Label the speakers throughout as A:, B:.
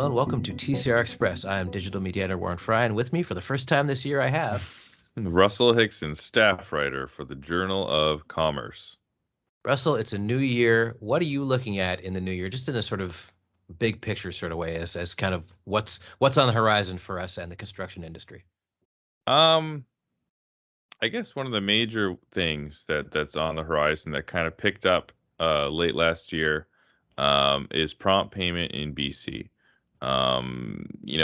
A: Hello and welcome to TCR Express. I am digital media editor Warren Frey, and with me for the first time this year I have
B: Russell Hixson, staff writer for the Journal of Commerce.
A: Russell. It's a new year. What are you looking at in the new year, just in a sort of big picture sort of way, as kind of what's on the horizon for us and the construction industry?
B: Um, I guess one of the major things that's on the horizon that kind of picked up late last year is prompt payment in BC.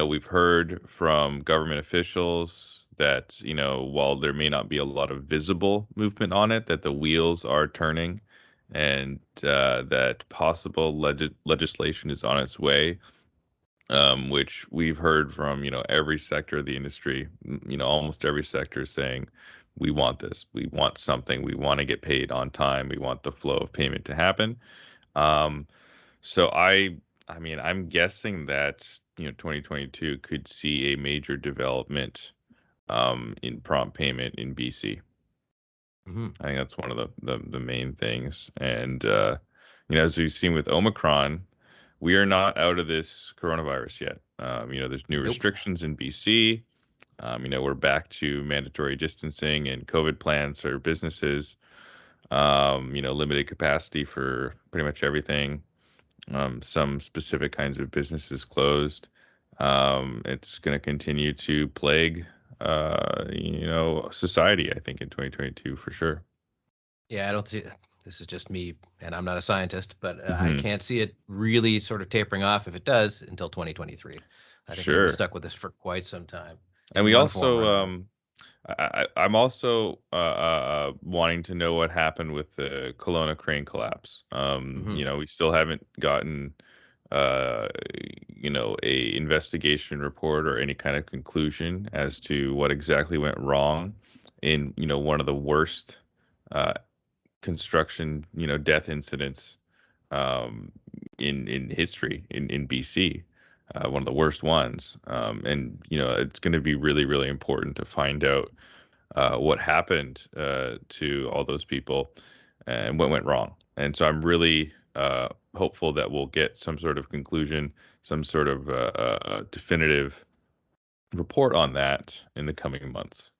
B: We've heard from government officials that, while there may not be a lot of visible movement on it, that the wheels are turning and that possible legislation is on its way, which we've heard from, every sector of the industry, almost every sector saying, we want this, we want something, we want to get paid on time, we want the flow of payment to happen. Um, so I'm guessing that 2022 could see a major development in prompt payment in BC.
A: Mm-hmm.
B: I think that's one of the main things. And as we've seen with Omicron, we are not out of this coronavirus yet. There's new
A: Nope.
B: restrictions in BC. We're back to mandatory distancing and COVID plans for businesses. Limited capacity for pretty much everything. Some specific kinds of businesses closed. It's going to continue to plague, society, I think, in 2022 for sure.
A: Yeah, I don't see. This is just me, and I'm not a scientist, but I
B: Hmm.
A: can't see it really sort of tapering off, if it does, until 2023. I think we're going to be
B: Sure.
A: stuck with this for quite some time,
B: And
A: in
B: we
A: one form or
B: also,
A: another.
B: I'm also wanting to know what happened with the Kelowna crane collapse.
A: Hmm.
B: We still haven't gotten, uh, a investigation report or any kind of conclusion as to what exactly went wrong in, one of the worst uh, construction, death incidents um, in history in BC, one of the worst ones. And it's going to be really, really important to find out what happened to all those people and what went wrong. And so I'm really hopeful that we'll get some sort of conclusion, some sort of definitive report on that in the coming months.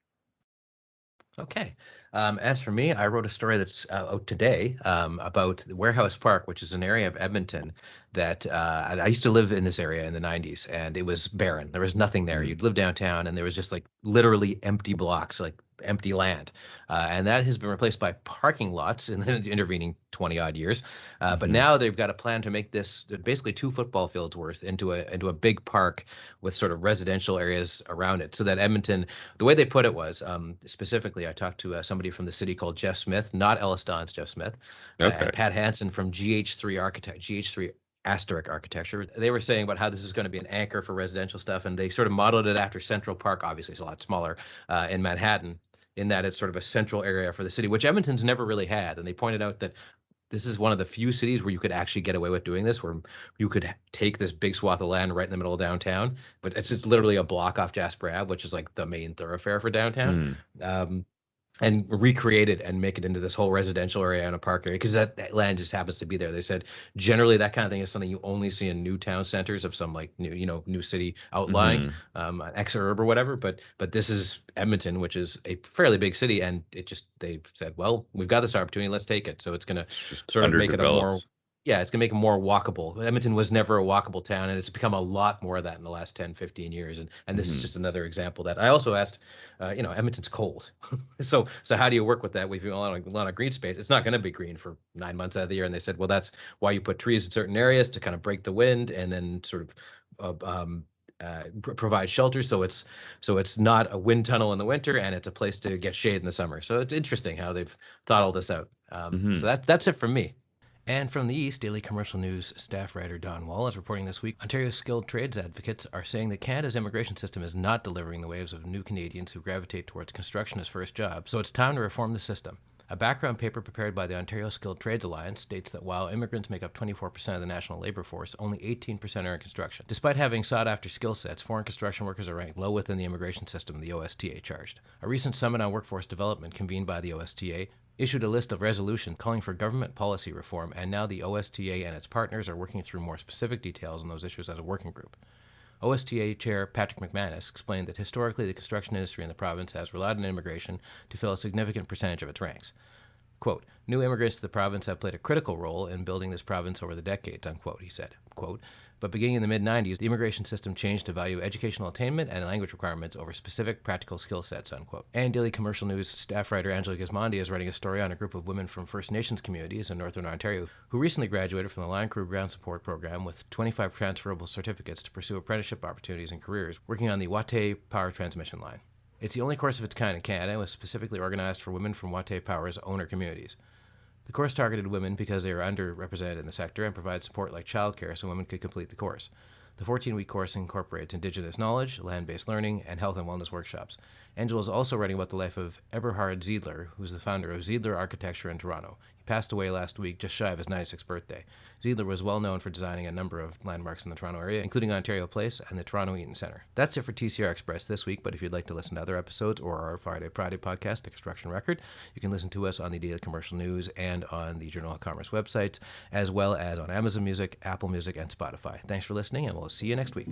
A: Okay. As for me, I wrote a story that's out today about the Warehouse Park, which is an area of Edmonton that I used to live in this area in the 90s, and it was barren. There was nothing there.
B: Mm.
A: You'd live downtown, and there was just like literally empty blocks, like empty land. And that has been replaced by parking lots in the intervening 20 odd years. But
B: Hmm.
A: now they've got a plan to make this basically two football fields worth into a big park with sort of residential areas around it, so that Edmonton, the way they put it was, specifically, I talked to somebody from the city called Jeff Smith, not Ellis Don's Jeff Smith,
B: Okay.
A: and Pat Hansen from GH3 Asterisk Architecture. They were saying about how this is going to be an anchor for residential stuff, and they sort of modeled it after Central Park. Obviously, it's a lot smaller in Manhattan, in that it's sort of a central area for the city, which Edmonton's never really had. And they pointed out that this is one of the few cities where you could actually get away with doing this, where you could take this big swath of land right in the middle of downtown, but it's literally a block off Jasper Ave, which is like the main thoroughfare for downtown.
B: Mm.
A: Um, and recreate it and make it into this whole residential area and a park area, because that land just happens to be there. They said generally that kind of thing is something you only see in new town centers of some like new city outlying,
B: Hmm.
A: an exurb or whatever. But this is Edmonton, which is a fairly big city, and they said, well, we've got this opportunity, let's take it. So it's going to
B: It's just
A: sort of make it a more,
B: underdeveloped.
A: yeah, it's gonna make it more walkable. Edmonton was never a walkable town, and it's become a lot more of that in the last 10, 15 years. And this is
B: Hmm.
A: just another example that I also asked, Edmonton's cold. So how do you work with that? We've a lot of green space. It's not gonna be green for 9 months out of the year. And they said, well, that's why you put trees in certain areas to kind of break the wind and then sort of provide shelter. So it's not a wind tunnel in the winter, and it's a place to get shade in the summer. So it's interesting how they've thought all this out. So
B: Hmm.
A: that's it from me. And from the East, Daily Commercial News staff writer Don Wall is reporting this week Ontario's skilled trades advocates are saying that Canada's immigration system is not delivering the waves of new Canadians who gravitate towards construction as first job, so it's time to reform the system. A background paper prepared by the Ontario Skilled Trades Alliance states that while immigrants make up 24% of the national labor force, only 18% are in construction. Despite having sought after skill sets, foreign construction workers are ranked low within the immigration system, the OSTA charged. A recent summit on workforce development convened by the OSTA issued a list of resolutions calling for government policy reform, and now the OSTA and its partners are working through more specific details on those issues as a working group. OSTA Chair Patrick McManus explained that historically the construction industry in the province has relied on immigration to fill a significant percentage of its ranks. Quote, new immigrants to the province have played a critical role in building this province over the decades, unquote, he said. Quote, but beginning in the mid-90s, the immigration system changed to value educational attainment and language requirements over specific practical skill sets, unquote. And Daily Commercial News staff writer Angela Gismondi is writing a story on a group of women from First Nations communities in Northern Ontario who recently graduated from the Line Crew Ground Support Program with 25 transferable certificates to pursue apprenticeship opportunities and careers working on the Watay power transmission line. It's the only course of its kind in Canada and was specifically organized for women from Watay Power's owner communities. The course targeted women because they are underrepresented in the sector and provides support like childcare so women could complete the course. The 14-week course incorporates Indigenous knowledge, land-based learning, and health and wellness workshops. Angela is also writing about the life of Eberhard Ziedler, who's the founder of Ziedler Architecture in Toronto. He passed away last week, just shy of his 96th birthday. Ziedler was well known for designing a number of landmarks in the Toronto area, including Ontario Place and the Toronto Eaton Centre. That's it for TCR Express this week, but if you'd like to listen to other episodes or our Friday podcast, The Construction Record, you can listen to us on the Daily Commercial News and on the Journal of Commerce websites, as well as on Amazon Music, Apple Music, and Spotify. Thanks for listening, and we'll see you next week.